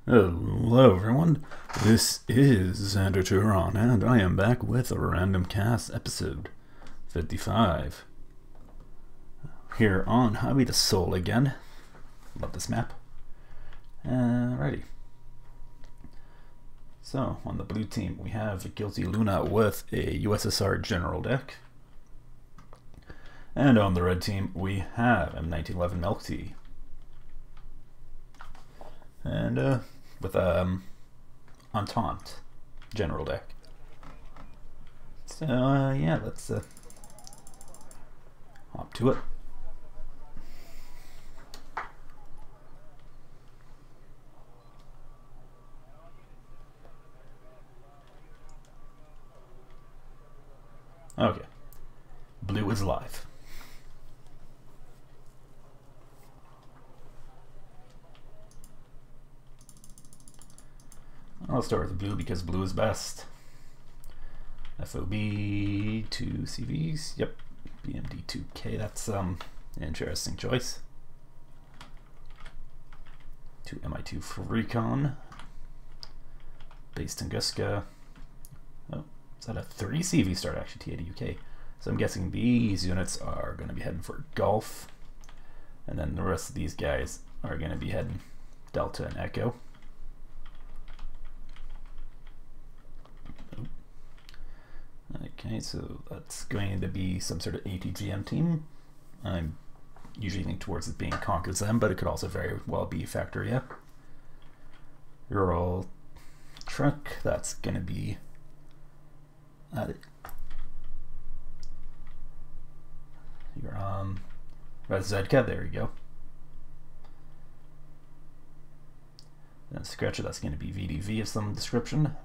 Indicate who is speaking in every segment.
Speaker 1: Hello everyone, this is Xander Turon, and I am back with a Random Cast episode 55. Here on Highway to Seoul again. Love this map. Alrighty. So, on the blue team we have Guilty Luna with a USSR general deck. And on the red team we have M1911 Milk Tea. And with Entente general deck. So yeah, let's hop to it. Okay, blue is live. I'll start with blue because blue is best. FOB 2 CVs, yep. BMD 2K, that's an interesting choice. 2 MI2 for Recon. Base Tunguska. Oh, is that a 3 CV start actually, T80 UK? So I'm guessing these units are going to be heading for Golf. And then the rest of these guys are going to be heading Delta and Echo. Okay, so that's going to be some sort of ATGM team. I'm usually leaning towards it being Conquers them, but it could also very well be Factoria. Ural Truck, that's going to be your Rezedka, there you go. Then Scratcher, that's going to be VDV of some description.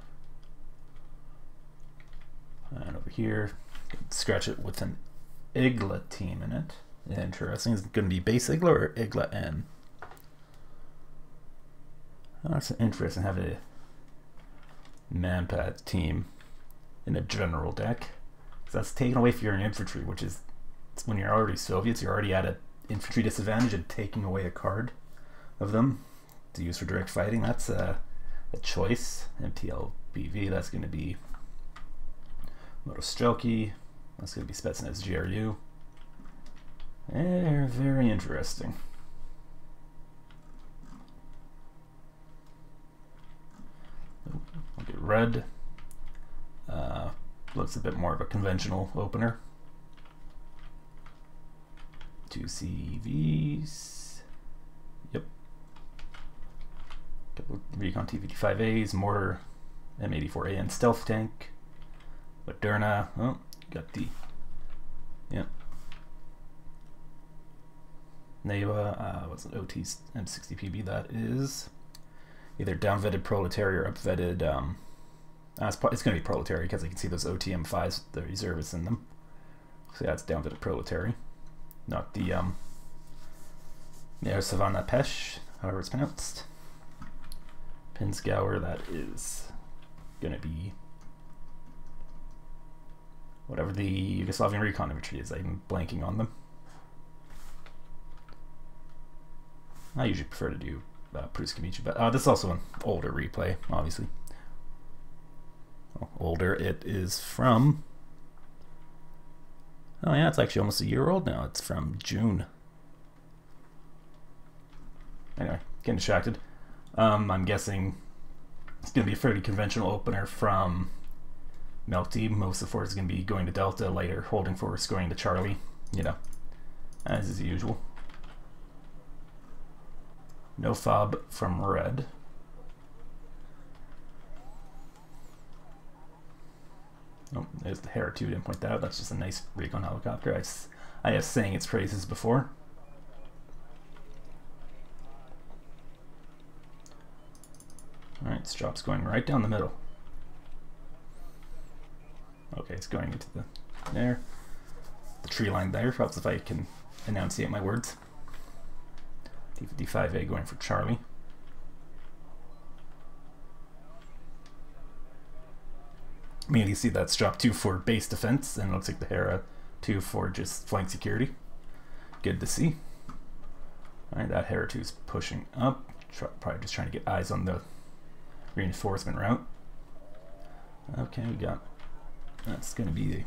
Speaker 1: And over here, scratch it with an Igla team in it. Interesting. Is it going to be base Igla or Igla N? Oh, that's interesting. Have a Manpad team in a general deck. So that's taken away from your infantry, which is when you're already Soviets, you're already at an infantry disadvantage, and taking away a card of them to use for direct fighting. That's a choice. MTLBV, that's going to be Motostrelki, that's going to be Spetsnaz GRU. They're very interesting. Look at red. Looks a bit more of a conventional opener. 2 CVs. Yep. Couple Recon T55As, Mortar, M84A, and Stealth Tank. Moderna, oh, got the, yeah. Neva, what's it, OT's M60PB, that is either down-vetted Proletary or up-vetted, it's going to be Proletary because I can see those OTM5s, the reservists in them. So yeah, it's down-vetted Proletary, not the, Mayor Savannah Pesh, however it's pronounced. Pinsgauer, that is going to be whatever the Yugoslavian Recon infantry is. I'm blanking on them. I usually prefer to do Pruskamichi, but this is also an older replay, obviously. Well, older, it is from... Oh yeah, it's actually almost a year old now. It's from June. Anyway, getting distracted. I'm guessing it's going to be a fairly conventional opener from Milk Tea. Most of the force is going to be going to Delta, later holding force going to Charlie, you know, as is usual. No fob from red. Oh, there's the Hera 2, didn't point that out. That's just a nice recon helicopter. I have sang its praises before. Alright, Strop's going right down the middle. Okay, it's going into the tree line there. Perhaps if I can enunciate my words. T55A going for Charlie. Immediately see that's Strop 2 for base defense, and it looks like the Hera 2 for just flank security. Good to see. Alright, that Hera 2 is pushing up. probably just trying to get eyes on the reinforcement route. Okay, we got, that's going to be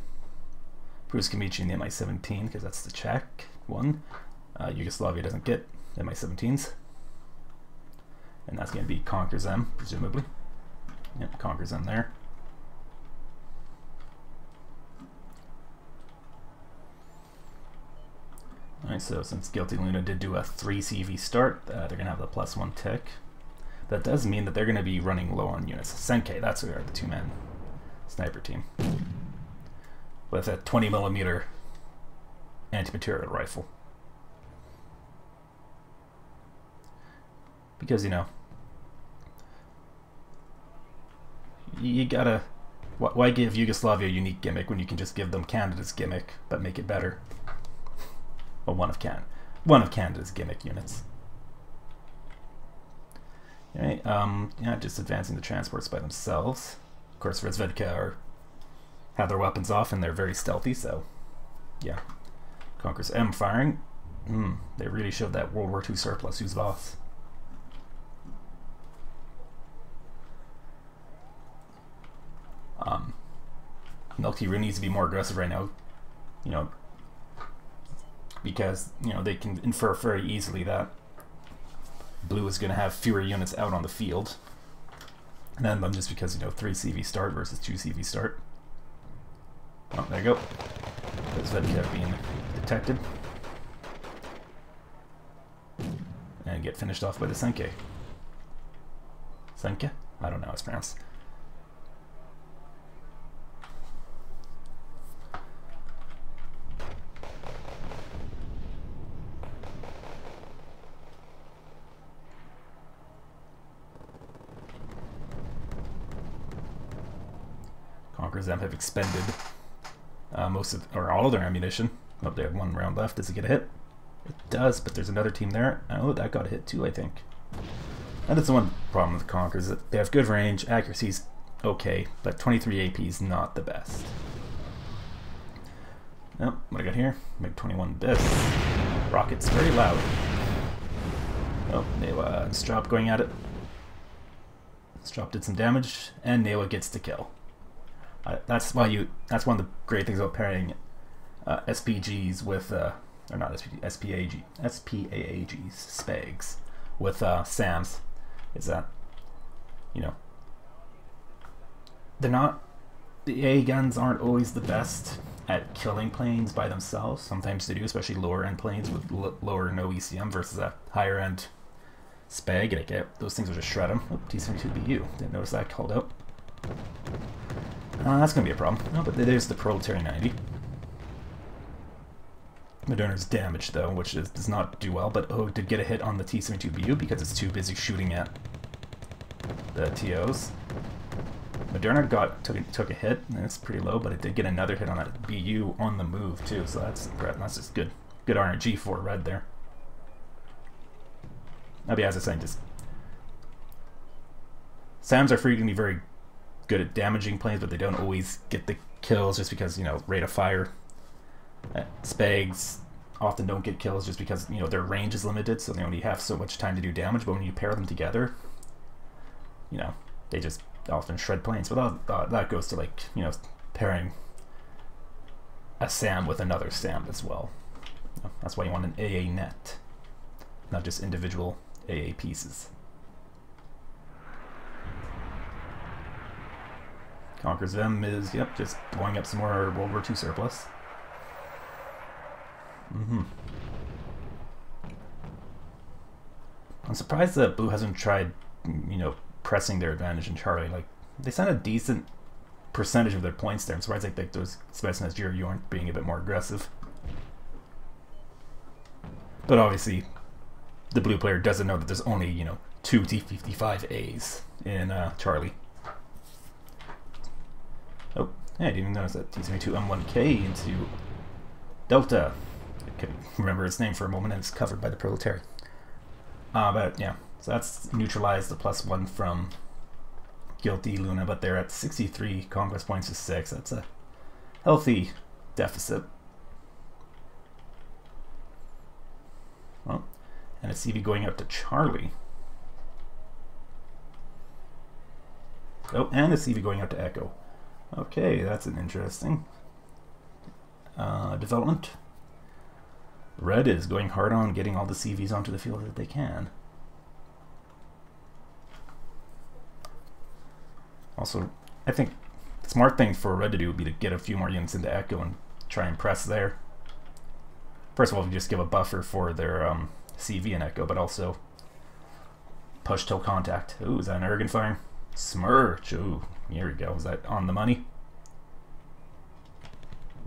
Speaker 1: Bruce Kamichi in the Mi-17 because that's the Czech one. Yugoslavia doesn't get Mi-17s. And that's going to be Conquers M, presumably. Yep, Conquers M there. Alright, so since Guilty Luna did do a 3 CV start, they're going to have the +1 tick. That does mean that they're going to be running low on units. Senke, that's who are the 2-man sniper team. With a 20mm anti-material rifle. Because, you know, you gotta... Why give Yugoslavia a unique gimmick when you can just give them Canada's gimmick, but make it better? Well, one of Canada's gimmick units. Alright, yeah, just advancing the transports by themselves. Of course, Razvedka have their weapons off and they're very stealthy, so yeah. Conquers M firing. They really showed that World War II surplus. Who's boss? Milk Tea really needs to be more aggressive right now, you know, because, you know, they can infer very easily that Blue is going to have fewer units out on the field than them just because, you know, 3 CV start versus 2 CV start. Oh, there you go. That's Vedka being detected. And get finished off by the Senke. Senke? I don't know how it's pronounced. Conquerors M have expended most of, or all of their ammunition. Oh, they have 1 round left. Does it get a hit? It does, but there's another team there. Oh, that got a hit too, I think. And that's the one problem with the Conquerors, that they have good range, accuracy's okay, but 23 AP is not the best. Oh, what I got here? MiG-21 Bis. Rockets very loud. Oh, Newa Strop going at it. Strop did some damage, and Newa gets the kill. That's one of the great things about pairing SPGs with, or not SPG, SPAAGs, SPAGs, with SAMs, is that, you know, they're not, the AA guns aren't always the best at killing planes by themselves. Sometimes they do, especially lower end planes with lower no ECM versus a higher end SPAG. Like, those things will just shred them. Oh, T-72BU, didn't notice that called out. That's going to be a problem. No, but there's the Proletarian 90. Moderna's damaged, though, which does not do well, but did get a hit on the T-72BU because it's too busy shooting at the TOs. Moderna took a hit, and it's pretty low, but it did get another hit on that BU on the move, too, so that's just good RNG for red there. Now, as I was saying, just SAMs are frequently very good at damaging planes, but they don't always get the kills just because, you know, rate of fire. Spags often don't get kills just because, you know, their range is limited, so they only have so much time to do damage, but when you pair them together, you know, they just often shred planes. But that goes to, like, you know, pairing a SAM with another SAM as well. That's why you want an AA net, not just individual AA pieces. Conquers them is, yep, just blowing up some more World War II surplus. I'm surprised that Blue hasn't tried, you know, pressing their advantage in Charlie. Like, they sent a decent percentage of their points there. I'm surprised like those Spetsnaz GRU aren't being a bit more aggressive. But obviously, the Blue player doesn't know that there's only, you know, 2 T-55As in Charlie. Oh, hey, I didn't even notice that T-72M1K into Delta. I couldn't remember its name for a moment, and it's covered by the Proletariat. But yeah, so that's neutralized the +1 from Guilty Luna, but they're at 63 conquest points to 6. That's a healthy deficit. Well, and a CV going out to Charlie. Oh, and a CV going out to Echo. Okay, that's an interesting development. Red is going hard on getting all the CVs onto the field that they can. Also, I think the smart thing for Red to do would be to get a few more units into Echo and try and press there. First of all, you just give a buffer for their CV and Echo, but also push till contact. Ooh, is that an Ergen fire? Smirch. Ooh, here we go. Is that on the money?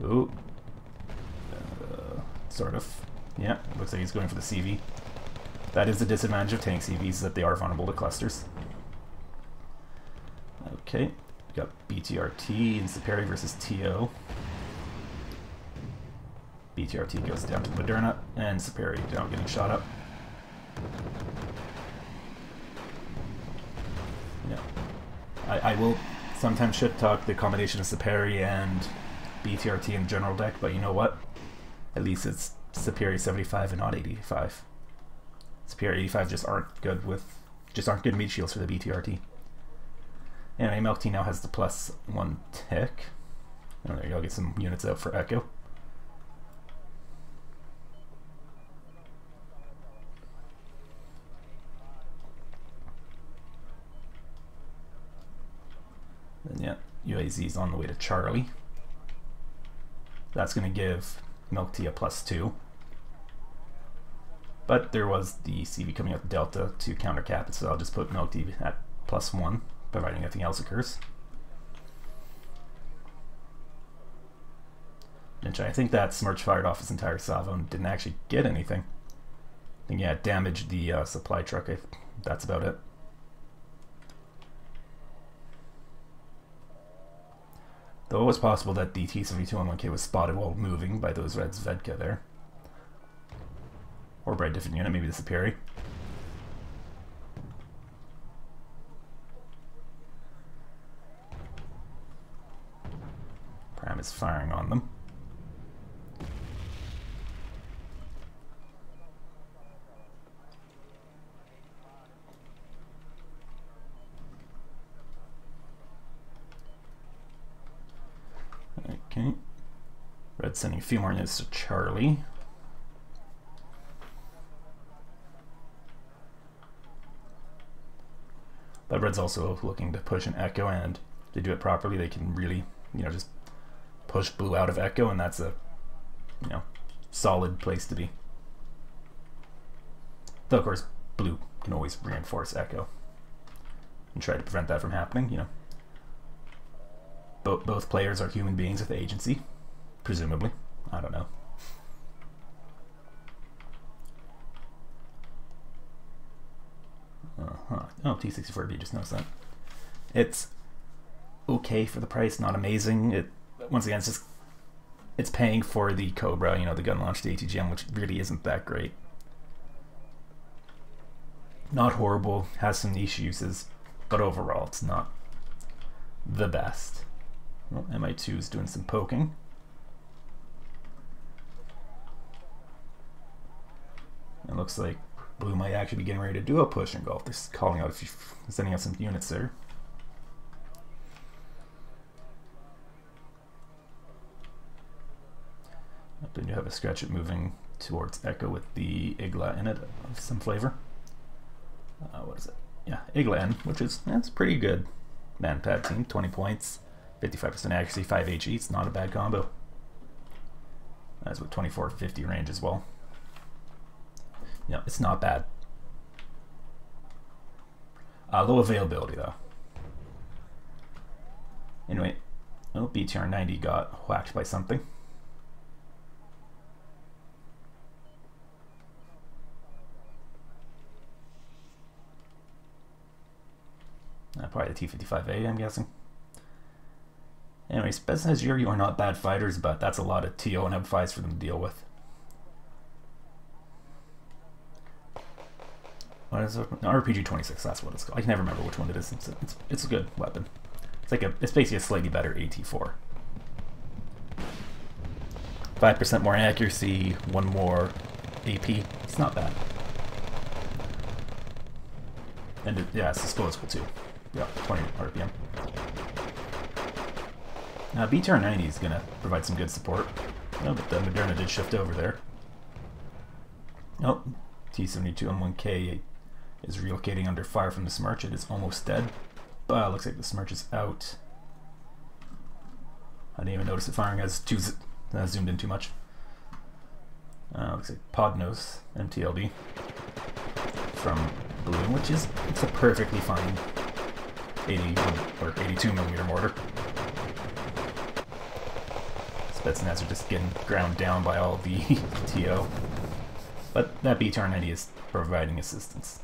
Speaker 1: Ooh. Sort of. Yeah, looks like he's going for the CV. That is the disadvantage of tank CVs, that they are vulnerable to clusters. Okay, we got BTRT and Saperi versus TO. BTRT goes down to Moderna, and Saperi down getting shot up. Yeah. I will sometimes shit talk the combination of Saperi and BTRT in general deck, but you know what? At least it's Saperi 75 and not 85. Saperi 85 just aren't good meat shields for the BTRT. Anyway, Milk Tea now has the +1 tick. Oh, there you go, get some units out for Echo. Then yeah, UAZ's on the way to Charlie. That's going to give Milk Tea a +2. But there was the CV coming out the Delta to counter cap it, so I'll just put Milk Tea at +1, providing nothing else occurs. I think that Smirch fired off his entire salvo and didn't actually get anything. I think, yeah, it damaged the supply truck. That's about it. Though it was possible that the T-72-1K was spotted while moving by those Reds Vedka there. Or by a different unit, maybe the Saperi. Pram is firing on them. Okay. Red sending a few more units to Charlie. But Red's also looking to push an Echo, and if they do it properly, they can really, just push Blue out of Echo, and that's a, solid place to be. Though, of course, Blue can always reinforce Echo and try to prevent that from happening, Both players are human beings with agency, presumably. I don't know. Oh, T64B, just noticed that. It's okay for the price, not amazing. Once again, it's paying for the Cobra, the gun launched ATGM, which really isn't that great. Not horrible, has some niche uses, but overall it's not the best. Well, MI2 is doing some poking. It looks like Blue might actually be getting ready to do a push in Gulf. They're calling out, sending out some units there. Then you have a Scratch It moving towards Echo with the Igla in it of some flavor. What is it? Yeah, Igla N, which is, that's pretty good. Man-pad team, 20 points, 55% accuracy, 5 HE. It's not a bad combo. That's with 2450 range as well. Yeah, it's not bad. Low availability though. Anyway, oh, BTR 90 got whacked by something. Probably the T-55A, I'm guessing. Anyways, Bez says you are not bad fighters, but that's a lot of TO and M5s for them to deal with. What is it? RPG-26, that's what it's called. I can never remember which one it is. It's a good weapon. It's basically a slightly better AT4. 5% more accuracy, 1 more AP. It's not bad. And yeah, it's disposable too. Yep, 20 RPM. Now BTR-90 is going to provide some good support. Oh, but the Moderna did shift over there. Oh, T-72M1K is relocating under fire from the Smirch. It is almost dead, but it looks like the Smirch is out. I didn't even notice it firing as zoomed in too much. Looks like Podnose MTLB from Balloon, which is it's a perfectly fine 81 or 82mm mortar. Spetsnaz are just getting ground down by all the TO, but that BTR-90 is providing assistance.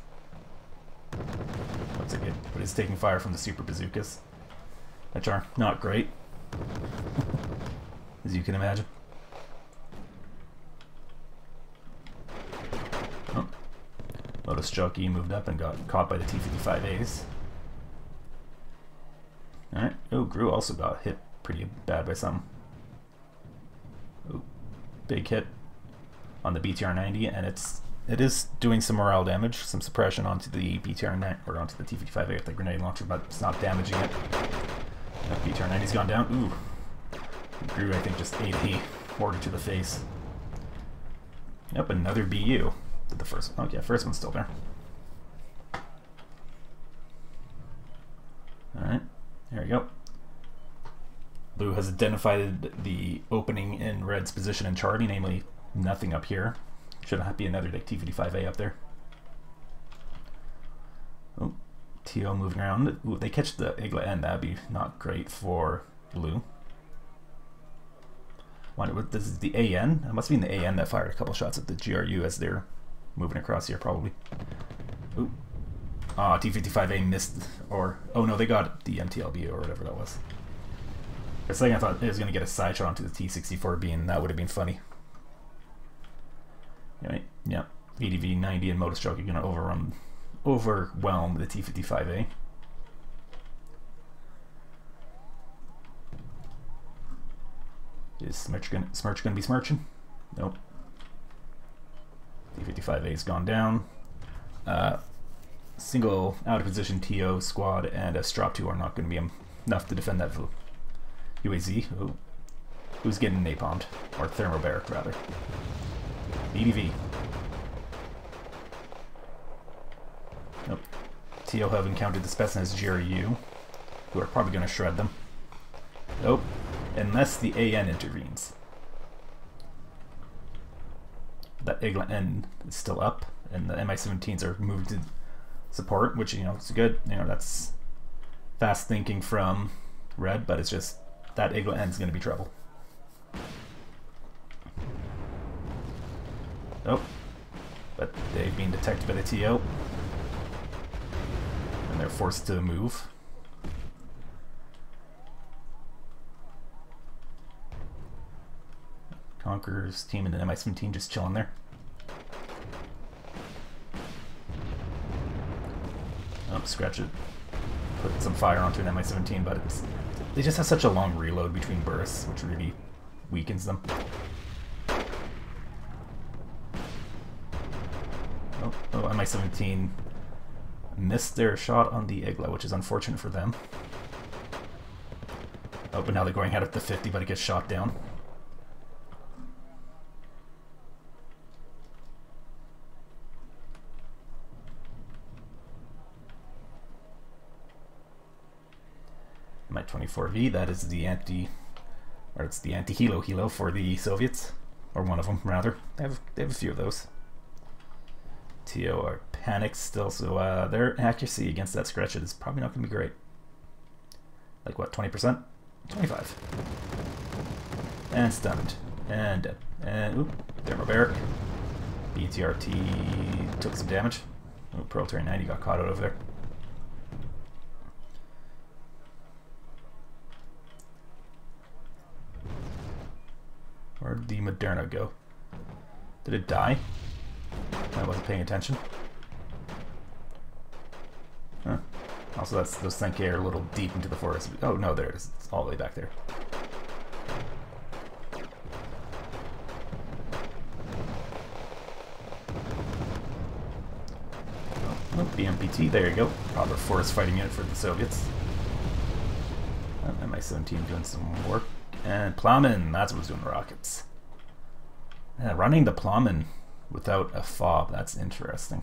Speaker 1: Looks like it, but it's taking fire from the super bazookas, which are not great, as you can imagine. Oh. Lotus Jockey moved up and got caught by the T-55As. Alright, oh, Gru also got hit pretty bad by something. Oh, big hit on the BTR-90, and it is doing some morale damage, some suppression onto the BTR-90 or onto the T-55A with the grenade launcher, but it's not damaging it. BTR-90's gone down. Ooh, Gru I think just ate a mortar to the face. Yep, another BU. Did the first one? Okay, first one's still there. Alright, there we go. Blue has identified the opening in Red's position in Charlie, namely nothing up here. Should not be another like T-55A up there. Oh, TO moving around. Ooh, if they catch the Igla N, that'd be not great for Blue. Wonder what this is, the AN? It must be in the AN that fired a couple shots at the GRU as they're moving across here, probably. Ooh. Ah, T-55A missed, or oh no, they got the MTLB or whatever that was. For a second I thought it was going to get a side shot onto the T-64B, and that would have been funny. Anyway, yeah, EDV-90 and Modus Jockey are going to overwhelm the T-55A. Is Smirch going to be smirching? Nope. T-55A's gone down. Single out of position TO squad and a Strop 2 are not going to be enough to defend that UAZ. Oh. Who's getting napalmed? Or thermobaric, rather. EDV. Nope. TO have encountered the Spetsnaz GRU, who are probably going to shred them. Nope. Unless the AN intervenes. That Igla N is still up, and the Mi-17s are moved to support, which, you know, it's good. You know, that's fast thinking from Red, but it's just that Igla N is going to be trouble. Oh, but they've been detected by the TO, and they're forced to move. Conqueror's team and the Mi-17 just chilling there. Oh, scratch it. Put some fire onto an Mi-17, but they just have such a long reload between bursts, which really weakens them. Oh, Mi-17 missed their shot on the Igla, which is unfortunate for them. Oh, but now they're going at the 50, but it gets shot down. Mi-24V, that is the it's the anti-helo for the Soviets, or one of them rather. They have a few of those. TO are panicked still, so their accuracy against that scratch is probably not going to be great. Like what, 20%? 25. And stunned. And dead. And oop, thermobaric. BTRT took some damage. Oh, Proletarian 90 got caught out over there. Where'd the Moderna go? Did it die? I wasn't paying attention. Huh. Also, those Senkai are a little deep into the forest. Oh no, there it is. It's all the way back there. Oh, BMPT, there you go. Proper forest fighting unit for the Soviets. Mi-17 doing some work. And Plowman, that's what's doing the rockets. Yeah, running the Plowman without a fob, that's interesting.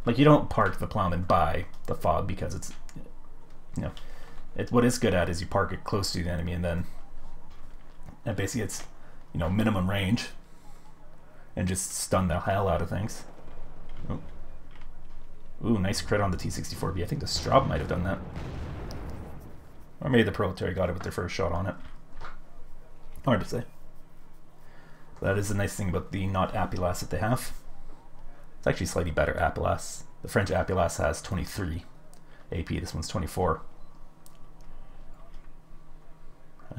Speaker 1: Like, you don't park the Plowman by the fob because it's, you know, what it's good at is you park it close to the enemy and then basically it's, you know, minimum range and just stun the hell out of things. Oh. Ooh, nice crit on the T-64B. I think the Straub might have done that. Or maybe the Proletariat got it with their first shot on it. Hard to say. That is the nice thing about the not Apilas that they have. It's actually slightly better Apilas. The French Apilas has 23 AP, this one's 24.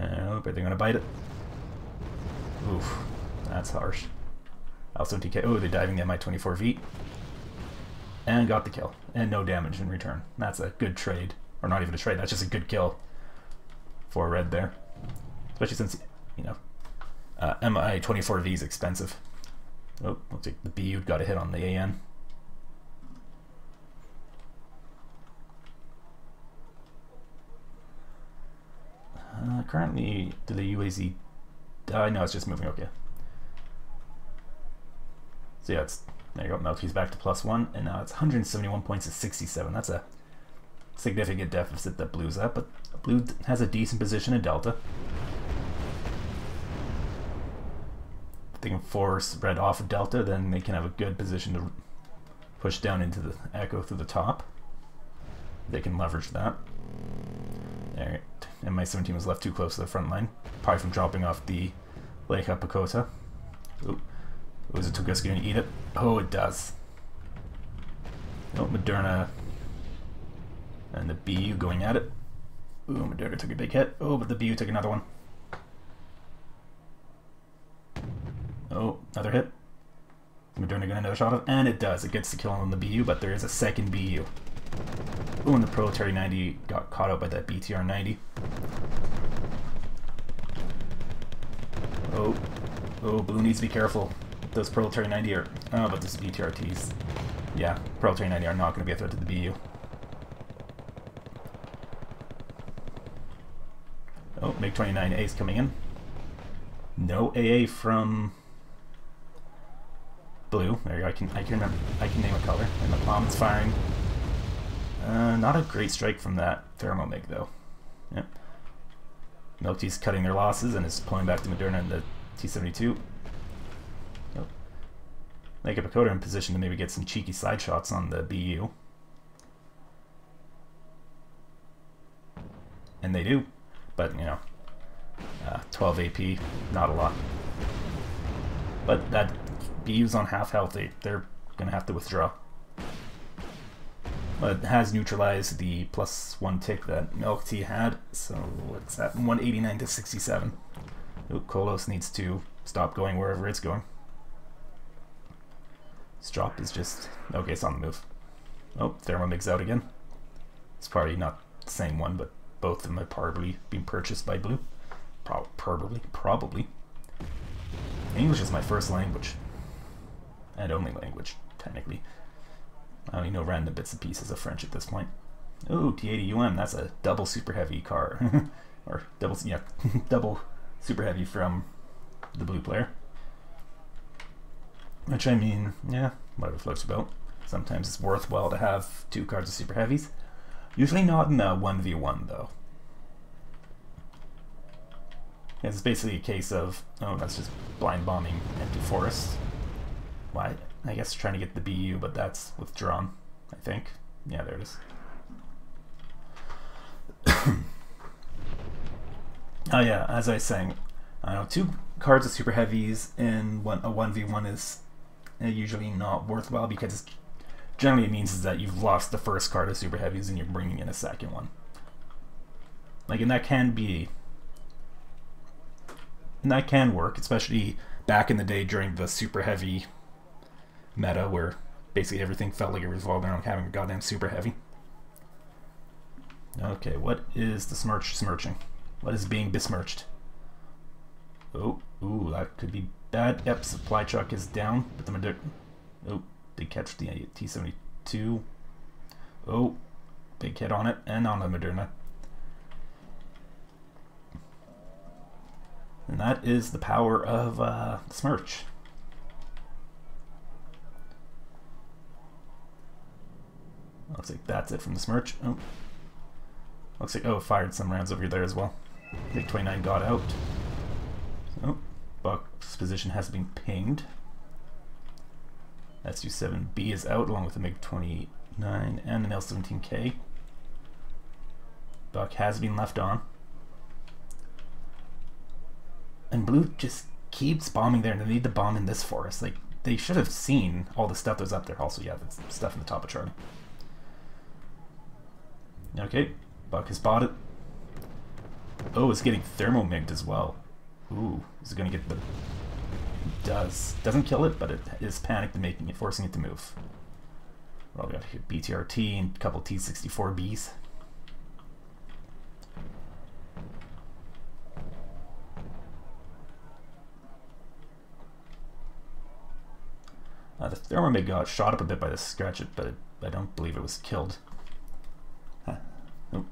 Speaker 1: Oh, but they're gonna bite it. Oof, that's harsh. Also TK, oh, they're diving the Mi-24V. And got the kill. And no damage in return. That's a good trade. Or not even a trade, that's just a good kill for red there. Especially since, you know, Mi-24V is expensive. Oh, looks like the BU got a hit on the AN. Currently, do the UAZ die? No, it's just moving, okay. So yeah, it's, there you go, Melky's back to +1, and now it's 171 points to 67. That's a significant deficit that Blue's at, but Blue has a decent position in Delta. If they can force Red off of Delta, then they can have a good position to push down into the Echo through the top. They can leverage that. There, and Mi-17 was left too close to the front line, probably from dropping off the Leica Pakota. Ooh. Was it Tunguska going to eat it? Oh, it does. Oh, Moderna and the BU going at it. Ooh, Moderna took a big hit. Oh, but the BU took another one. Oh, another hit. Moderna got another shot of, and it does. It gets the kill on the BU, but there is a second BU. Ooh, and the Proletariat 90 got caught out by that BTR 90. Oh, Blue needs to be careful. Those Proletariat 90 are, oh, but those BTRTs. Yeah, Proletariat 90 are not going to be a threat to the BU. Oh, MiG-29A is coming in. No AA from Blue. There you go. I can remember. I can name a color. And the bomb's firing. Not a great strike from that Thermo MiG though. Yep. Milky's cutting their losses and is pulling back to Moderna and the T-72. Nope. Leica Pakota in position to maybe get some cheeky side shots on the BU. And they do. But, you know, 12 AP, not a lot. But that BU's on half health, they're going to have to withdraw. But it has neutralized the +1 tick that Milk Tea had, so what's that? 189 to 67. Ooh, Kolos needs to stop going wherever it's going. This drop is just... okay, it's on the move. Oh, Thermomig's out again. It's probably not the same one, but both of them have probably been purchased by Blue. Probably. English is my first language. And only language, technically. I only know random bits and pieces of French at this point. Oh, T-80UM, that's a double super heavy car. Or double, yeah, double super heavy from the Blue player. Which, I mean, yeah, whatever floats your boat. Sometimes it's worthwhile to have 2 cards of super heavies. Usually not in a 1v1 though. It's basically a case of, oh, that's just blind bombing empty forest. Why? I guess trying to get the BU, but that's withdrawn, I think. Yeah, there it is. Oh yeah, as I was saying, I know 2 cards of super heavies in a 1v1 is usually not worthwhile because generally it means is that you've lost the first card of super heavies and you're bringing in a second one. Like, and that can be... and that can work, especially back in the day during the super heavy meta where basically everything felt like it revolved around having a goddamn super heavy. Okay, what is the smirch smirching? What is being besmirched? Oh, ooh, that could be bad. Yep, supply truck is down, but the oh, they catch the T-72. Oh, big hit on it and on the Moderna. And that is the power of the Smirch. Looks like that's it from the Smirch. Oh. Looks like, oh, fired some rounds over there as well. MiG-29 got out. Oh, Buck's position has been pinged. Su-7B is out along with the MiG-29 and an L-17K. Buck has been left on. And Blue just keeps bombing there, and they need to bomb in this forest. Like, they should have seen all the stuff that was up there. Also, yeah, that's stuff in the top of Charlie. Okay, Buck has bought it. Oh, it's getting thermo-migged as well. Ooh, is it going to get the... It does. Doesn't kill it, but it is panicked and making it, forcing it to move. Well, we got here BTRT and a couple T-64Bs. The thermomig got shot up a bit by the Scratch-It, but I don't believe it was killed. Huh. Nope.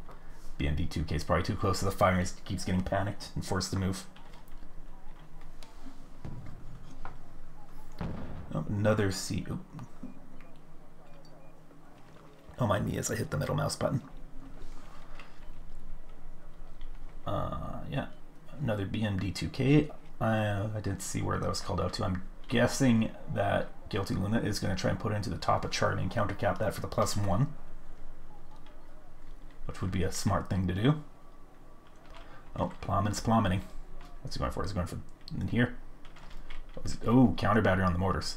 Speaker 1: BMD-2K is probably too close to the fire and it keeps getting panicked and forced to move. Oh, another C. Oh, mind me as I hit the middle mouse button. Yeah, another BMD-2K. I didn't see where that was called out to. I'm guessing that Guilty Luna is going to try and put it into the top of Charlie and countercap that for the +1, which would be a smart thing to do. Oh, Plummet's plummeting. What's he going for? Is he going for in here? Oh, counter battery on the mortars.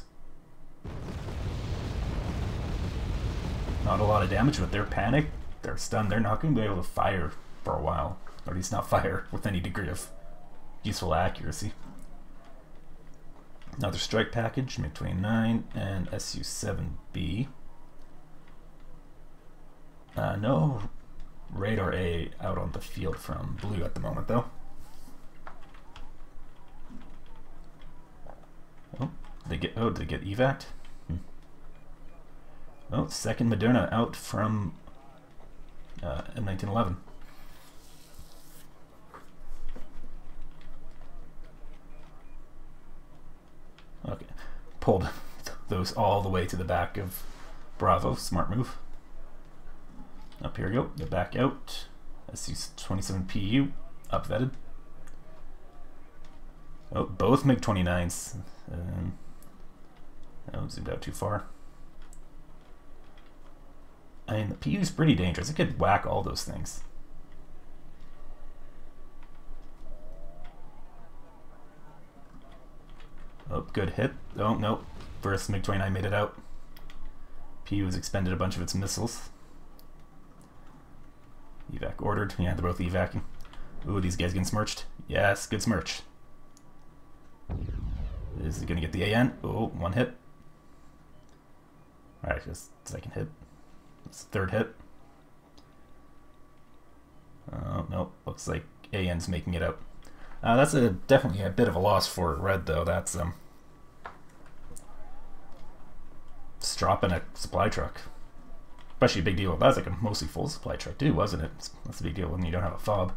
Speaker 1: Not a lot of damage, but they're panicked. They're stunned. They're not going to be able to fire for a while, or at least not fire with any degree of useful accuracy. Another strike package, MiG-29 and Su-7B. No radar A out on the field from Blue at the moment, though. Oh, did they get evac'd? Oh, second Moderna out from M1911. Okay, pulled those all the way to the back of Bravo. Smart move. Up here we go. They're back out. Su-27PU upvetted. Oh, both MiG-29s. Oh, zoomed out too far. I mean, the PU is pretty dangerous. It could whack all those things. Oh, good hit. Oh, no. First MiG-29 made it out. PU has expended a bunch of its missiles. Evac ordered. Yeah, they're both evacing. Ooh, these guys getting smirched. Yes, good smirch. Is he going to get the AN? Oh, one hit. Alright, just second hit. That's the third hit. Oh, no. Looks like AN's making it out. That's definitely a bit of a loss for Red, though. That's just dropping a supply truck. Especially a big deal. That was like a mostly full supply truck, too, wasn't it? That's a big deal when you don't have a fob.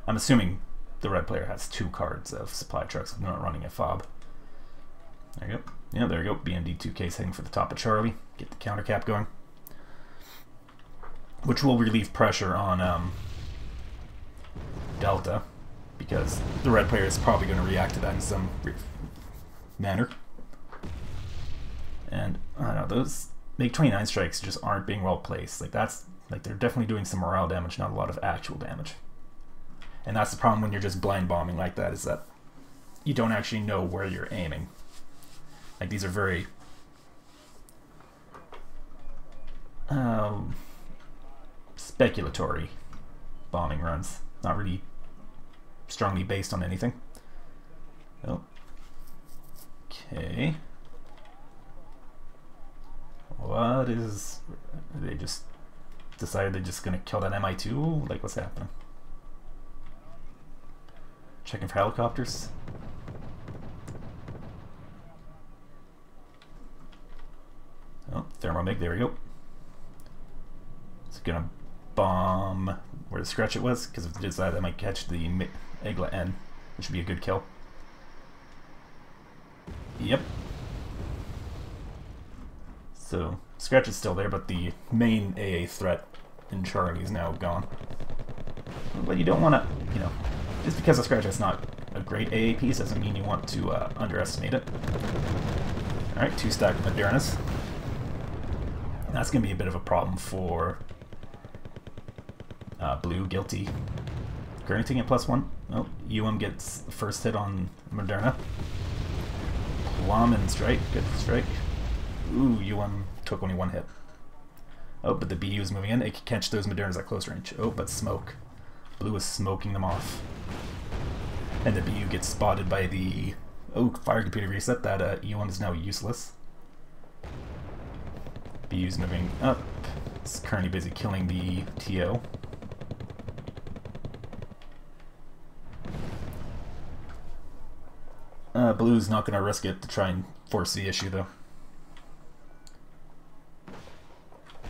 Speaker 1: I'm assuming the Red player has 2 cards of supply trucks, not running a fob. There you go. Yeah, there you go. BMD-2K's heading for the top of Charlie. Get the counter cap going. Which will relieve pressure on Delta, because the Red player is probably going to react to that in some manner. And I don't know, those MiG-29 strikes just aren't being well placed. Like they're definitely doing some morale damage, not a lot of actual damage. And that's the problem when you're just blind bombing like that, is that you don't actually know where you're aiming. Like, these are very speculatory bombing runs, not really strongly based on anything. Oh. Okay. What is... They just decided they're just gonna kill that Mi-2? Like, what's happening? Checking for helicopters. Oh, thermomig, there we go. It's gonna bomb where the scratch it was, because if it does that, I might catch the Egla N, which would be a good kill. Yep. So, Scratch is still there, but the main AA threat in Charlie is now gone. But you don't want to, you know, just because a Scratch is not a great AA piece doesn't mean you want to underestimate it. Alright, 2-stack Modernas. That's going to be a bit of a problem for Blue, Guilty. Gurnington at +1. Oh, gets the first hit on Moderna. Plum and strike. Good strike. Ooh, took only 1 hit. Oh, but the BU is moving in. It can catch those Modernas at close range. Oh, but smoke. Blue is smoking them off. And the BU gets spotted by the... Oh, fire computer reset. That E1 is now useless. BU's moving up. It's currently busy killing the TO. Blue's not going to risk it to try and force the issue, though.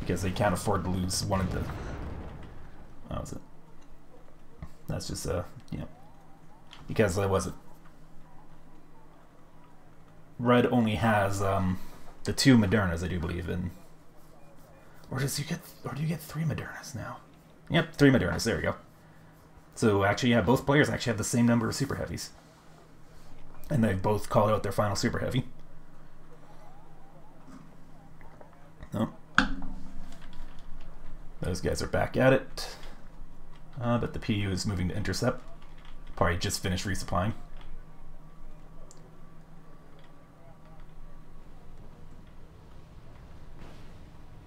Speaker 1: Because they can't afford to lose one of the... How was it? That's just, yeah. Because there wasn't... Red only has, the 2 Modernas, I do believe, in... Or do you get 3 Modernas now? Yep, 3 Modernas, there we go. So, actually, yeah, both players actually have the same number of Super Heavies. And they've both called out their final Super Heavy. Oh. Those guys are back at it. But the PU is moving to intercept. Probably just finished resupplying.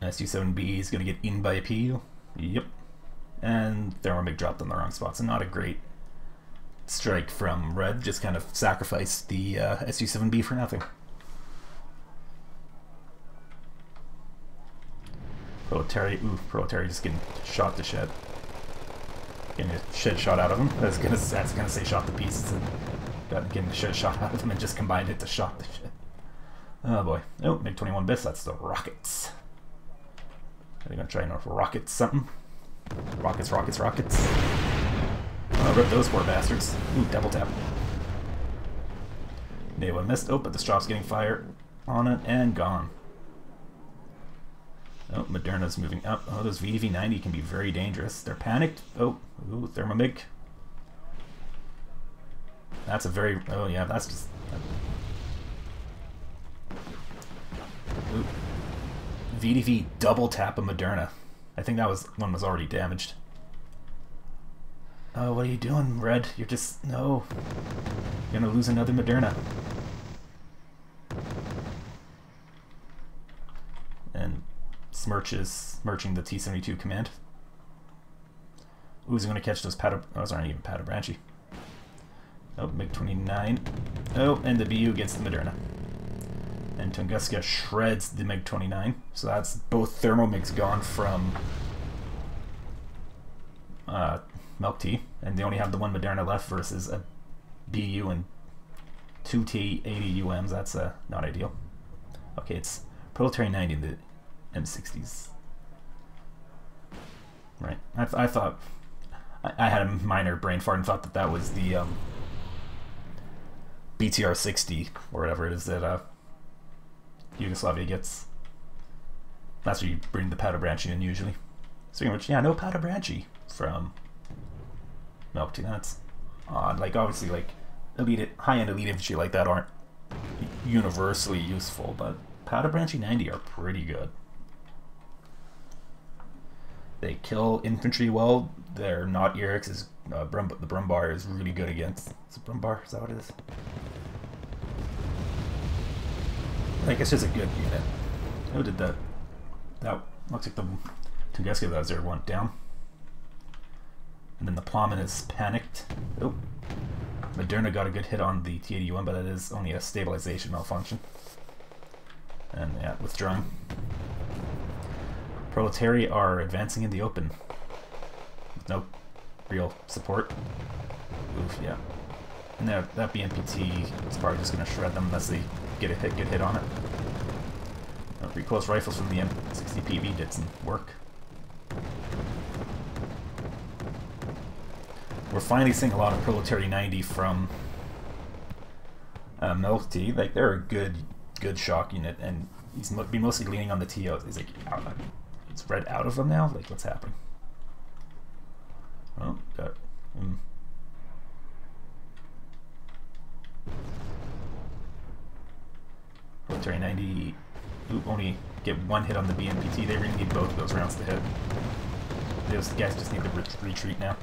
Speaker 1: SU-7B is going to get in by a PU. Yep. And Thermomig dropped on the wrong spot, so not a great strike from Red. Just kind of sacrificed the SU-7B for nothing. Proletariat just getting shot to shed. Getting a shed shot out of him. That's gonna say shot to pieces and getting the shed shot out of him and just combined it to shot the shed. Oh boy. Oh, MiG-21 Bis, that's the rockets. Are they gonna try and rocket something? Rockets. Oh, rip those poor bastards. Ooh, double tap. They one missed. Oh, but the strop's getting fire on it and gone. Oh, Moderna's moving up. Oh, those VDV-90 can be very dangerous. They're panicked. Oh, ooh, Thermomig. That's a very... Oh, yeah, that's just... Ooh. VDV double tap a Moderna. I think that one was already damaged. Oh, what are you doing, Red? You're just... No. You're gonna lose another Moderna. And Smirch is smirching the T-72 command. Ooh, he's gonna catch those Oh, those aren't even Patobranchi. Oh, MiG-29. Oh, and the BU gets the Moderna. And Tunguska shreds the MiG-29. So that's both Thermomigs gone from Milk Tea. And they only have the 1 Moderna left versus a BU and 2 T-80 UMs. That's not ideal. Okay, it's Proletariat 90 in the M60s. Right. I thought... I had a minor brain fart and thought that was the BTR-60 or whatever it is that Yugoslavia gets. That's where you bring the Patobranchi in usually. Speaking of which, yeah, no Patobranchi from Milk Tea. That's odd. Like, obviously, like, high-end elite infantry like that aren't universally useful, but Patobranchi 90 are pretty good. They kill infantry well. They're not Eric's. The Brumbar is really good against. Is it Brumbar? Is that what it is? Like, it's just a good unit. Who did that? That looks like the Tunguska that was there went down. And then the Plowman is panicked. Oh. Moderna got a good hit on the T-81, but that is only a stabilization malfunction. And yeah, withdrawing. Proletariat are advancing in the open. With no real support. Oof, yeah. And that BMPT is probably just going to shred them unless they get a good hit on it. Pretty close rifles from the M60 PV did some work. we're finally seeing a lot of Proletary 90 from Melty. Like, they're a good shock unit, and he's been mostly leaning on the TO. He's like, it's red out of him now? Like, what's happening? Oh, got Proletary 90. Oop, only get one hit on the BMPT. They really need both of those rounds to hit. Those guys just need to retreat now.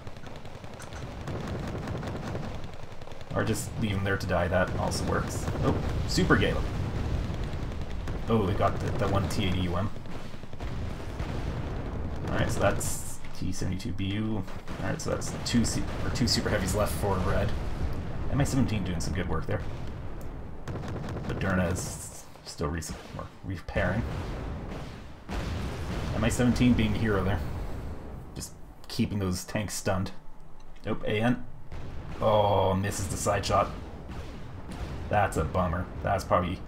Speaker 1: Or just leave them there to die. That also works. Oh, Super Gale. Oh, they got the one T80UM. Alright, so that's T72BU. Alright, so that's two Super Heavies left for red. MI-17 doing some good work there. Moderna is still repairing. MI-17 being the hero there. Just keeping those tanks stunned. Nope, AN. Oh, misses the side shot. That's a bummer. That's probably...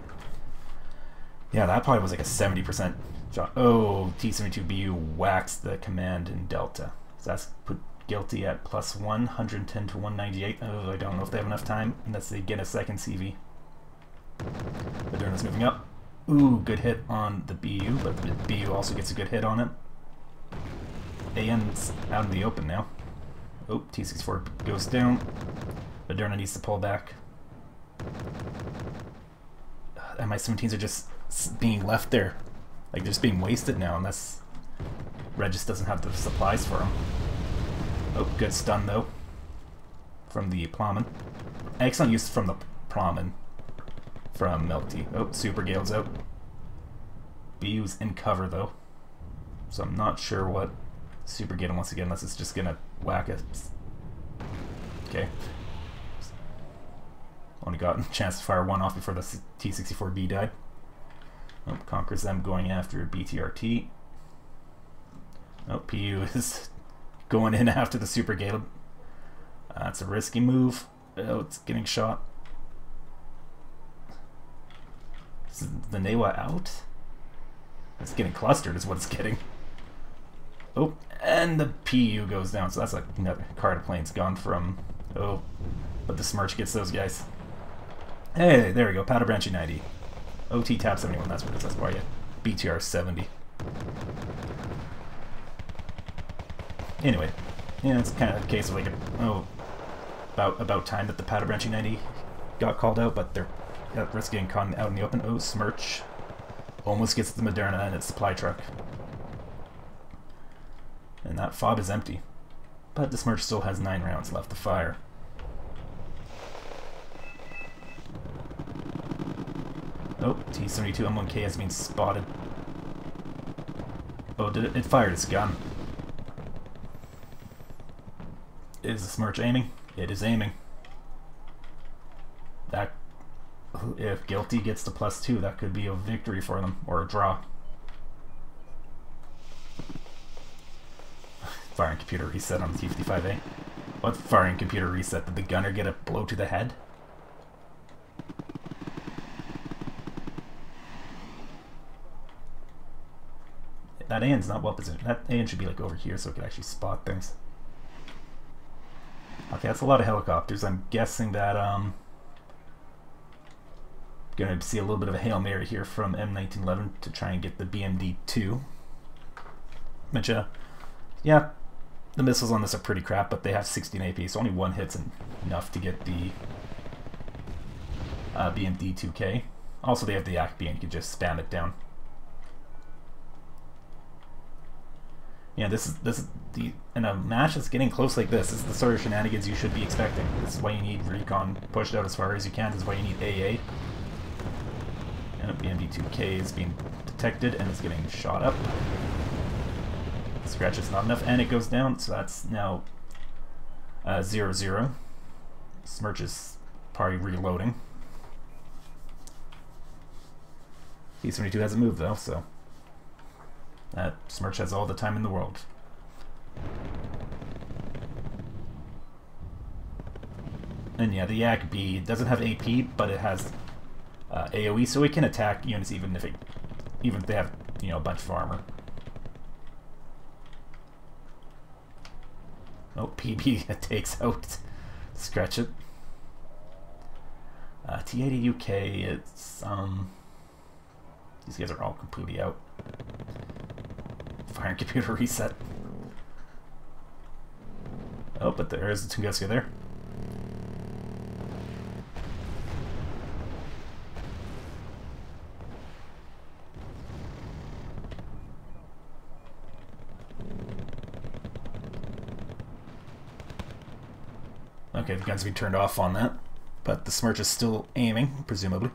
Speaker 1: Yeah, that probably was like a 70% shot. Oh, T-72BU whacks the command in Delta. So that's put Guilty at +1, 110 to 198. Oh, I don't know if they have enough time unless they get a second CV. Moderna's moving up. Ooh, good hit on the BU, but the BU also gets a good hit on it. AN's out in the open now. Oh, T-64 goes down. Moderna needs to pull back. MI-17s are just being left there. Like, they're just being wasted now, unless Red just doesn't have the supplies for them. Oh, good stun, though, from the Plowman. Excellent use from the Plowman from Melty. Oh, Super Gale's out. BU's in cover, though. So I'm not sure what Super Gale wants to get, unless it's just gonna whack it. Okay. Only got a chance to fire one off before the T-64B died. Oh, conquers them going after BTRT. Oh, PU is going in after the Super Gale. That's a risky move. Oh, it's getting shot. Is the Newa out? It's getting clustered is what it's getting. Oh, and the PU goes down, so that's like another Carter plane's gone from... Oh, but the Smirch gets those guys. Hey, there we go, Powder Branching 90. OT Tab 71, that's what it is, that's why you BTR 70. Anyway, yeah, it's kind of the case of like, about time that the Powder Branching 90 got called out, but they're at risk getting caught out in the open. Oh, Smirch almost gets the Moderna and its supply truck. And that fob is empty. But the Smirch still has 9 rounds left to fire. Oh, T-72 M1K has been spotted. Oh, did it fired its gun. Is the Smirch aiming? It is aiming. That, if Guilty gets to +2, that could be a victory for them, or a draw. Firing computer reset on the T-55A. What firing computer reset? Did the gunner get a blow to the head? That AN's not well positioned. That AN should be like over here so it could actually spot things. Okay, that's a lot of helicopters. I'm guessing that gonna see a little bit of a Hail Mary here from M1911 to try and get the BMD-2. Which, yeah, the missiles on this are pretty crap, but they have 16 AP, so only one hit's enough to get the BMD-2K. Also, they have the ACB, and you can just spam it down. Yeah, this is in a match that's getting close like this is the sort of shenanigans you should be expecting. This is why you need recon pushed out as far as you can. This is why you need AA. And BMD-2K is being detected and is getting shot up. Scratch is not enough, and it goes down, so that's now 0-0. Smirch is probably reloading. T-72 hasn't moved though, so that Smirch has all the time in the world. And yeah, the Yak-B doesn't have AP, but it has AoE, so it can attack units even if they have, you know, a bunch of armor. Oh, PB takes out. Scratch it. T80 UK, it's, these guys are all completely out. Firing computer reset. Oh, but there's the Tunguska there. Okay, the gun's been turned off on that, but the Smirch is still aiming, presumably.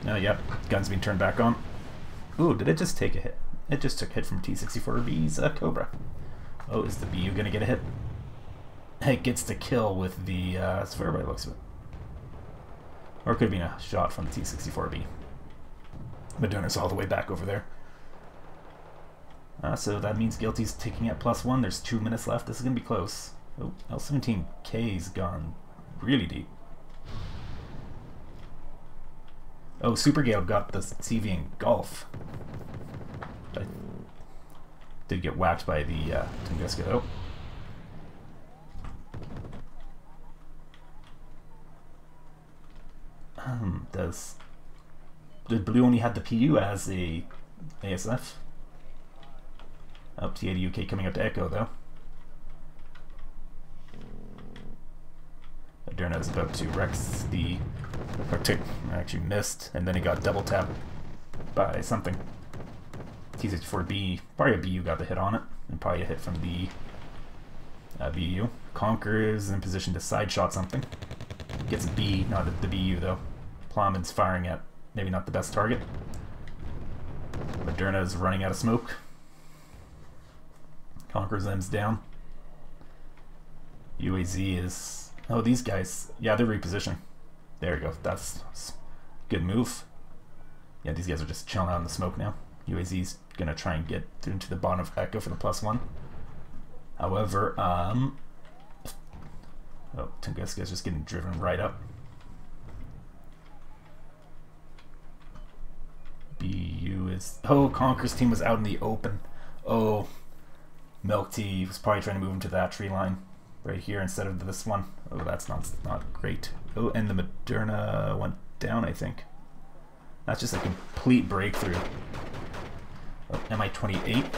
Speaker 1: Oh, yep, gun's been turned back on. Ooh, did it just take a hit? It just took a hit from T-64B's Cobra. Oh, is the BU gonna get a hit? It gets the kill with the Sphere by the looks of it. Or it could be a shot from the T-64B. Moderna's all the way back over there. So that means Guilty's taking at +1. There's 2 minutes left. This is going to be close. Oh, L17K's gone really deep. Oh, Super Gale got the CV in Golf. I did get whacked by the Tunguska though. Did Blue only had the PU as a ASF? Oh, T80 UK coming up to Echo though. Moderna is about to Rex the actually missed, and then he got double tapped by something. T64B, probably a BU got the hit on it, and probably a hit from the BU. Conquer is in position to side shot something. Gets a B, not the BU though. Plowman's firing at maybe not the best target. Moderna is running out of smoke. Conquer's M's down. UAZ is... Oh, these guys... Yeah, they're repositioning. There you go. That's good move. Yeah, these guys are just chilling out in the smoke now. UAZ's gonna try and get into the bottom of Echo for the +1. However, oh, Tunguska's just getting driven right up. BU is... Oh, Conquer's team was out in the open. Oh... Milk Tea was probably trying to move him to that tree line right here instead of this one. Oh, that's not great. Oh, and the Moderna went down, I think. That's just a complete breakthrough. Oh, MI-28.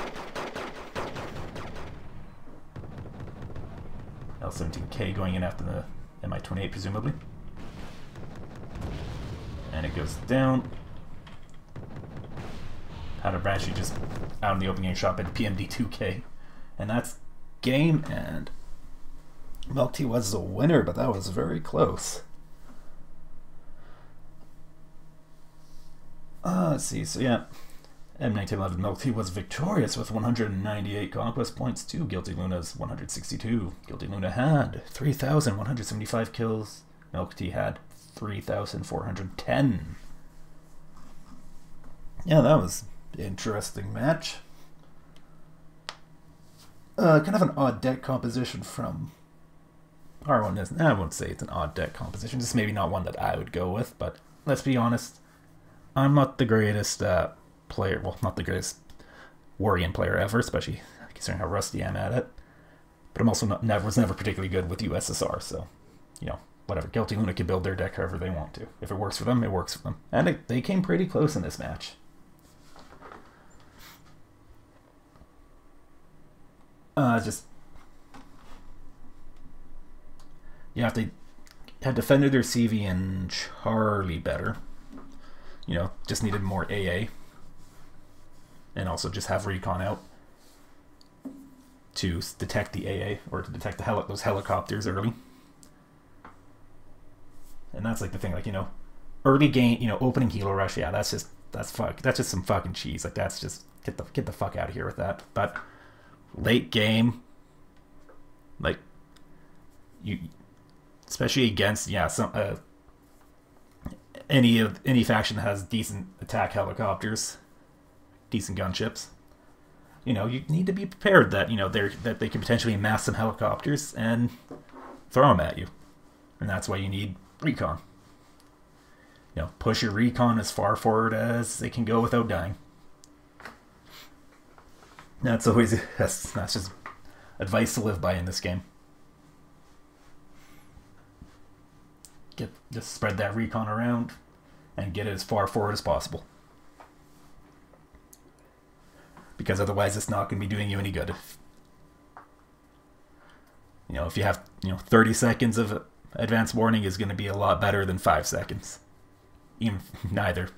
Speaker 1: L17K going in after the MI-28, presumably. And it goes down. Powder Banshee just out in the open getting shot by the PMD-2K. And that's game, and Milk Tea was the winner, but that was very close. Let's see, so yeah, M1911 Milk Tea was victorious with 198 conquest points to Guilty Luna's 162. Guilty Luna had 3,175 kills. Milk Tea had 3,410. Yeah, that was an interesting match. Kind of an odd deck composition from R1 isn't. I won't say it's an odd deck composition. Just maybe not one that I would go with. But let's be honest, I'm not the greatest player. Well, not the greatest Warrior player ever, especially considering how rusty I'm at it. But I'm also was never particularly good with USSR. So, you know, whatever. Guilty Luna can build their deck however they want to. If it works for them, it works for them. And they came pretty close in this match. If they had defended their CV and Charlie better, you know, just needed more AA, and also just have recon out to detect the AA or to detect those helicopters early. And that's like the thing, like, you know, early game, you know, opening Helo Rush, yeah, that's just some fucking cheese. Like, that's just get the fuck out of here with that. But late game, like, you, especially against any faction that has decent attack helicopters, decent gunships, you know, you need to be prepared that, you know, that they can potentially mass some helicopters and throw them at you, and that's why you need recon. You know, push your recon as far forward as they can go without dying. That's just advice to live by in this game. Just spread that recon around and get it as far forward as possible. Because otherwise it's not going to be doing you any good. If you have 30 seconds of advanced warning is going to be a lot better than 5 seconds. Even neither.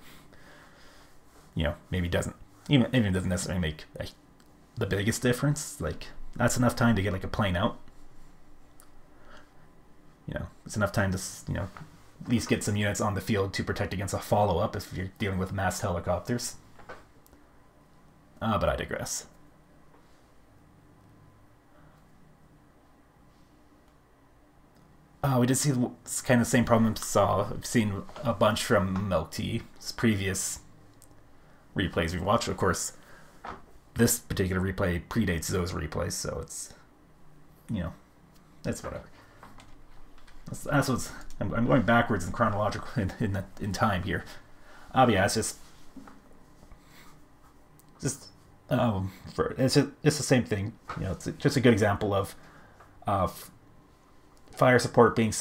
Speaker 1: Maybe doesn't. Even it doesn't necessarily make the biggest difference. Like, that's enough time to get like a plane out. It's enough time to at least get some units on the field to protect against a follow-up if you're dealing with massed helicopters. But I digress. We did see this kind of same problem I've seen a bunch from Milk Tea's previous replays we've watched. Of course, this particular replay predates those replays, so it's, that's whatever. That's what's. I'm going backwards in chronological in time here. But yeah, it's it's the same thing. It's just a good example of fire support being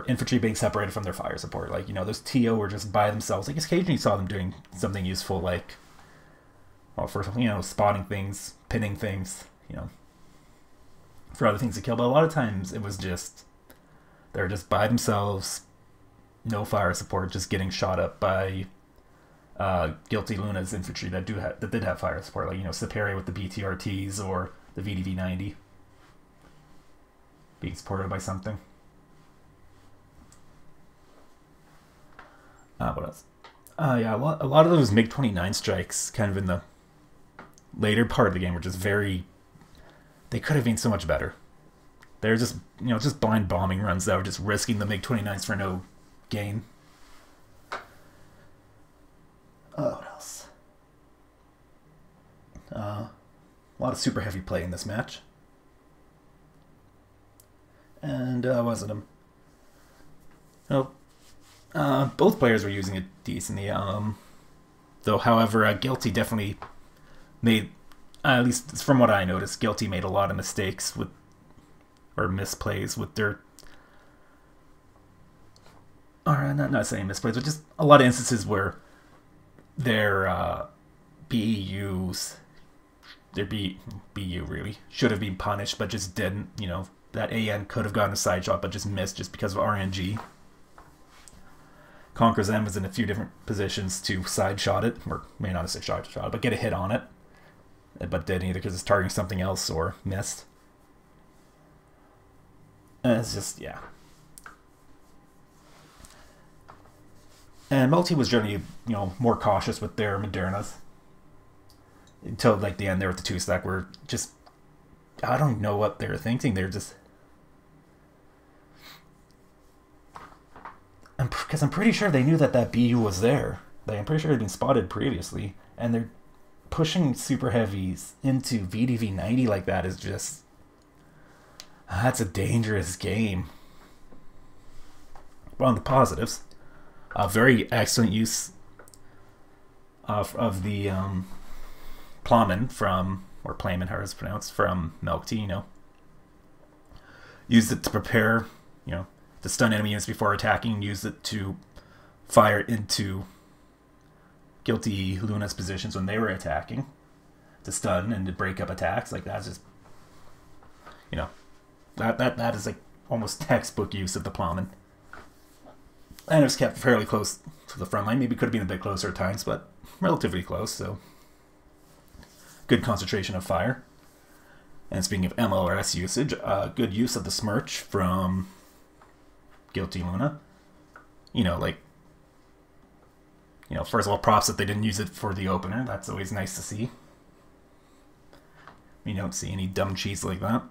Speaker 1: infantry being separated from their fire support. Like, those TO were just by themselves. Like, occasionally you saw them doing something useful, like, for spotting things, pinning things, for other things to kill. But a lot of times it was just they're just by themselves, no fire support, just getting shot up by Guilty Luna's infantry that did have fire support, like Superior with the BTRTs or the VDV-90 being supported by something. What else? Yeah, a lot of those MiG-29 strikes, kind of in the later part of the game, were just they could have been so much better. They're just just blind bombing runs that were just risking the MiG-29s for no gain. What else? A lot of super heavy play in this match. And wasn't him? Both players were using it decently. Though, however, Guilty definitely made, at least from what I noticed, Guilty made a lot of mistakes or misplays with their, or not saying misplays, but just a lot of instances where their BU really should have been punished, but just didn't. That AN could have gotten a side shot, but just missed just because of RNG. Conquer's M was in a few different positions to side shot it, or maybe not a side shot, but get a hit on it, but didn't either because it's targeting something else or missed. And it's just, yeah. And Multi was generally, more cautious with their Modernas until like the end there with the 2-stack, where just, I don't know what they're thinking. They're just, because I'm pretty sure they knew that BU was there. I'm pretty sure it had been spotted previously, and they're pushing super heavies into VDV-90 like that is just, that's a dangerous game. But on the positives, very excellent use of the Plamen from, or Playman, how it's pronounced, from Milk Tea, Used it to prepare, to stun enemy units before attacking, used it to fire into Guilty Luna's positions when they were attacking, to stun and to break up attacks. Like, that's just, that is like almost textbook use of the Plowman. And it was kept fairly close to the front line. Maybe could have been a bit closer at times, but relatively close, so good concentration of fire. And speaking of MLRS usage, good use of the Smirch from Guilty Luna. First of all, props that they didn't use it for the opener. That's always nice to see. You don't see any dumb cheats like that.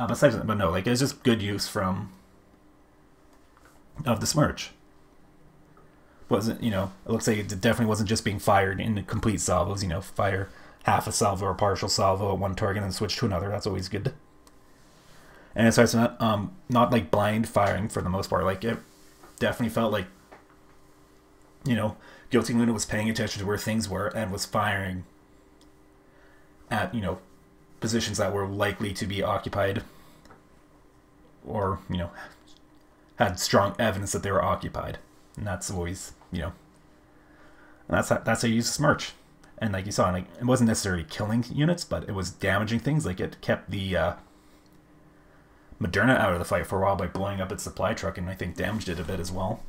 Speaker 1: Besides that, but no, like, it's just good use of the Smirch. Wasn't, it looks like it definitely wasn't just being fired in complete salvos, fire half a salvo or partial salvo at one target and switch to another. That's always good. And it starts not like blind firing for the most part. Like, it definitely felt like, Guilty Luna was paying attention to where things were and was firing at, you know, positions that were likely to be occupied or, you know, had strong evidence that they were occupied. And that's always, you know, that's how you use the Smirch. And like you saw, like, it wasn't necessarily killing units, but it was damaging things. Like it kept the Moderna out of the fight for a while by blowing up its supply truck, and I think damaged it a bit as well.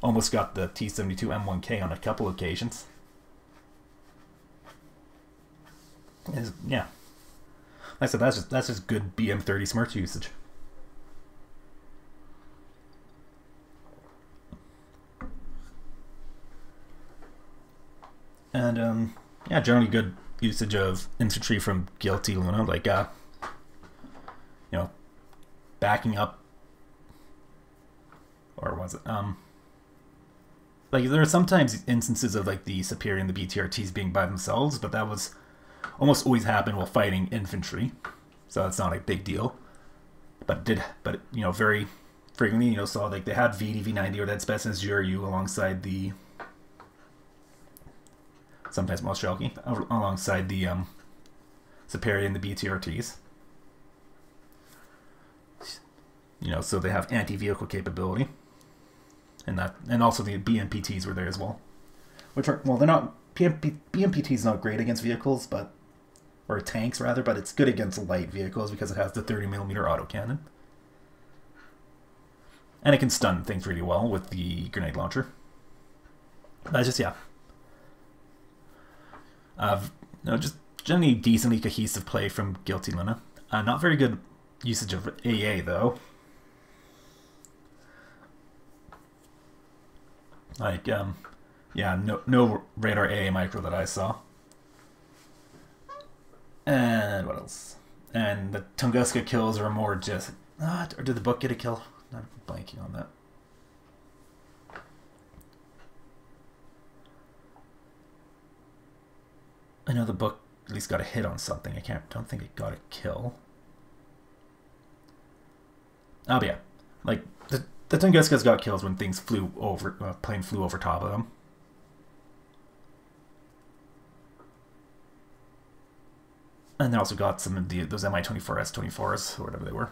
Speaker 1: Almost got the T-72M1K on a couple occasions. Yeah. Like I said, that's just good BM30 Smirch usage. And yeah, generally good usage of infantry from Guilty Luna, like you know, backing up, or was it like there are sometimes instances of like the Superior and the BTRTs being by themselves, but that was almost always happened while fighting infantry, so that's not a big deal. But you know, very frequently, you know, saw like they had VD-V90 or that Spetsnaz Juryu alongside the, sometimes Mostrelki, alongside the Superior and the BTRTs. You know, so they have anti-vehicle capability, and also the BMPTs were there as well, which are, well, they're not, BMPT is not great against vehicles, but, or tanks rather, but it's good against light vehicles because it has the 30mm autocannon, and it can stun things really well with the grenade launcher. That's just, yeah. No, just generally decently cohesive play from Guilty Luna. Not very good usage of AA though. Like, yeah, no radar AA micro that I saw. And what else? And the Tunguska kills are more just, or did the book get a kill? I'm blanking on that. I know the book at least got a hit on something. Don't think it got a kill. Oh, but yeah, like the Tunguskas got kills when things flew over, plane flew over top of them. And they also got some of those Mi-24S24s or whatever they were.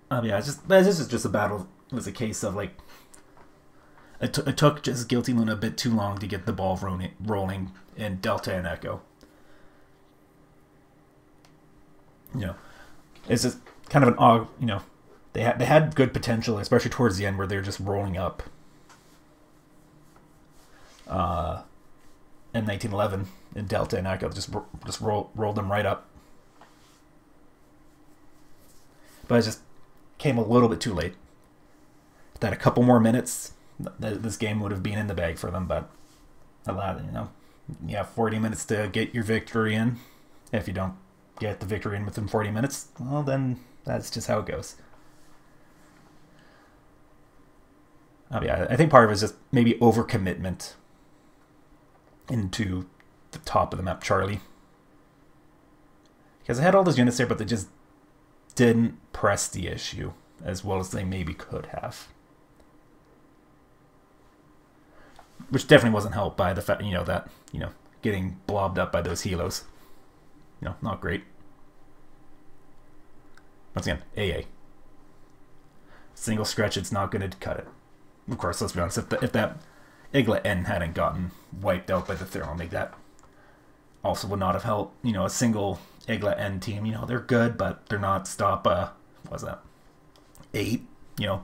Speaker 1: Yeah, this is just a battle. It was a case of like, it took just Guilty Luna a bit too long to get the ball rolling in Delta and Echo. You know, it's just kind of an odd, you know, they had good potential, especially towards the end where they're just rolling up. In 1911 in Delta and Echo, just rolled them right up. But it just came a little bit too late. That a couple more minutes, this game would have been in the bag for them, but a lot, you know, you have 40 minutes to get your victory in. If you don't get the victory in within 40 minutes, well, then that's just how it goes. Yeah, I think part of it is just maybe overcommitment into the top of the map, Charlie. Because I had all those units there, but they just didn't press the issue as well as they maybe could have. Which definitely wasn't helped by the fact, you know, that, you know, getting blobbed up by those helos. You know, not great. Once again, AA. Single stretch, it's not going to cut it. Of course, let's be honest, if that Igla N hadn't gotten wiped out by the Thermomig, that also would not have helped. You know, a single Igla N team, you know, they're good, but they're not stop, what was that? 8, you know.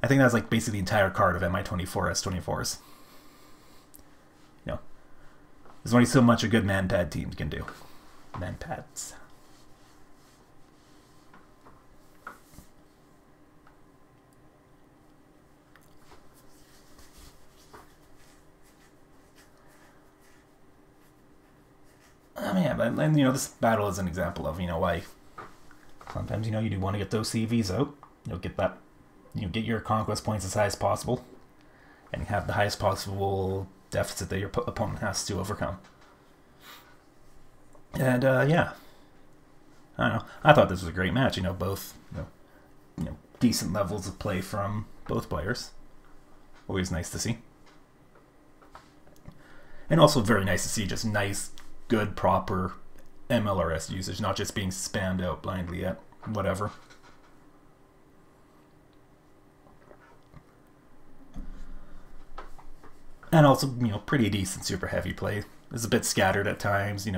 Speaker 1: I think that's like basically the entire card of Mi-24S24s. You know, there's only so much a good man-pad team can do. Man-pads. Yeah, but you know, this battle is an example of, you know, why sometimes, you know, you do want to get those CVs out. You'll get that, you know, get your conquest points as high as possible, and have the highest possible deficit that your opponent has to overcome. And yeah, I don't know. I thought this was a great match. You know, both you know decent levels of play from both players. Always nice to see. And also very nice to see just nice, good, proper MLRS usage, not just being spammed out blindly at whatever. And also, pretty decent super heavy play. It's a bit scattered at times,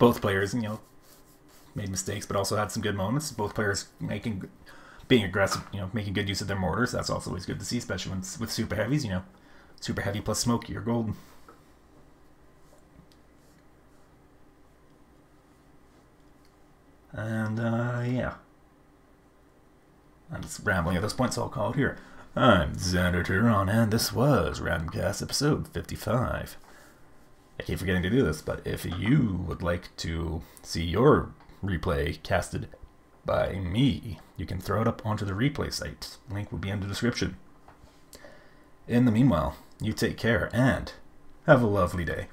Speaker 1: Both players, made mistakes, but also had some good moments. Both players being aggressive, making good use of their mortars. That's also always good to see, especially when with super heavies, Super heavy plus smoky, you're golden. And, yeah. I'm just rambling at this point, so I'll call it here. I'm Xander Turon, and this was Randomcast episode 55. I keep forgetting to do this, but if you would like to see your replay casted by me, you can throw it up onto the replay site. Link will be in the description. In the meanwhile, you take care and have a lovely day.